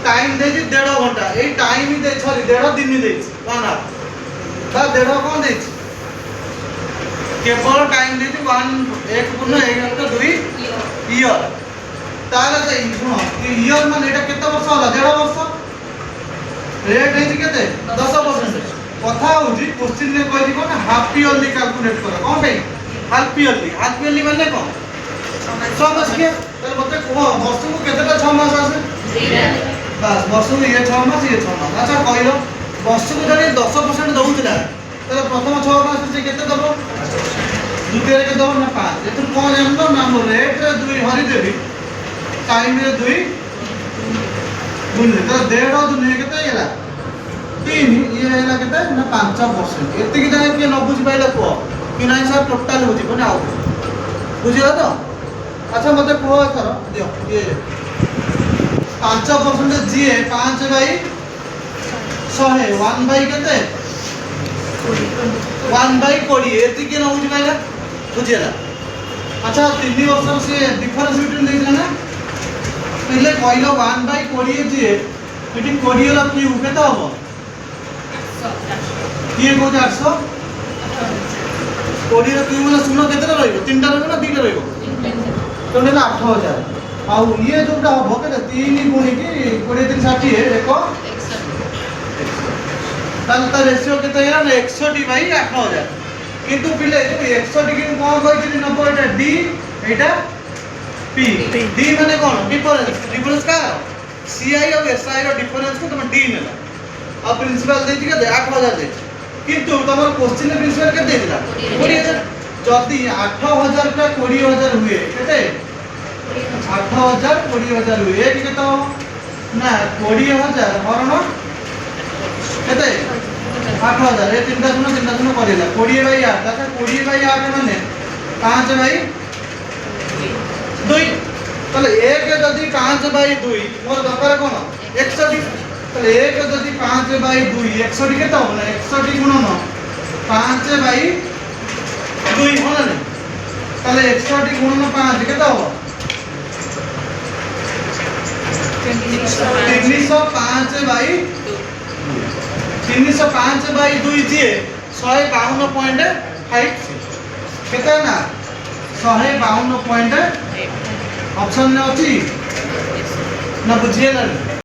time देछि 1.5 घंटा ए time दे sorry 1.5 दिन देछि 1 आवर ता 1.5 कोन देछि केवल टाइम देछि 1 पूर्ण 1 घंटा 2 ईयर ताला से सुनो ईयर माने एटा केते वर्ष होला 1.5 वर्ष रेट है केते 10% कथा होजी क्वेश्चन ने कहि कोन हाफ ईयरली कैलकुलेट करो कोन भाई हाफ ईयरली माने कोन 6 मास के তাহলে মতে কো বর্ষକୁ কেতেটা 6 মাস আছে বাস বর্ষକୁ ये 6 মাস ये 6 মাস আচ্ছা কইলো বর্ষକୁ যদি 10% দউতিলা তাহলে প্রথম 6 মাস সে কেতে দব দ্বিতীয় কে দব না 5 এত কোন জানলো না মো রেট রে 2 হরি দেবি টাইম রে 2 গুণলে তো 1.5 দুনে কেতে হেলা 3 ये हेला केते ना 5% एति कि जाने के न बुझ पाइला को कि नाही सर टोटल हो जीवन आउ बुझिला तो अच्छा मते को करो दियो ये 5% जीए 5 बाई 100 1 बाई केते 1 बाई 20 एति कि न बुझ पाइला बुझिला अच्छा 3 वर्ष से डिफरेंस बिटवीन देखला ना पहले कहलो 1 बाई 20 जीए एटी 20 रा क्यूब केते हो ये को 800 कोडी रा क्यूब माने सुनो केते रहइबो तीनटा रहइबो ना दुईटा रहइबो तो ने 8000 आउ ये जोटा हो के 3 गुणी की 20 3 60 देखो ताल ता रेशियो केते है ना 160 बाई 8000 किंतु पिले 160 की कोन कहि नंबर एटा डी एटा पी डी माने कोन डिफरेंस का सीआई और एसआई रो डिफरेंस को तुम डी नेला आ प्रिंसिपल देति के 8000 दे किंतु तमर क्वेश्चन प्रिंसिपल के देला 20000 जदी 8000 का 20000 हुए केते 8000 20000 हुए कि केते ना 20000 हरण केते 8000 ए तीनटा सुनो करेला 20 बाई 8 अच्छा 20 बाई 8 माने 5 बाई 2 तले एक जदी 5 बाई 2 मोर दरकार कोन 160 तले एक जदी 5 बाई 2 160 केते हो ना 160 गुणन 5 बाई 2 होला ने तले 160 गुणन 5 केते हो 305 बाई 305 बाई 2 जे 152.5 केते ना 152.8 ऑप्शन ने अछि ना बुझिए ना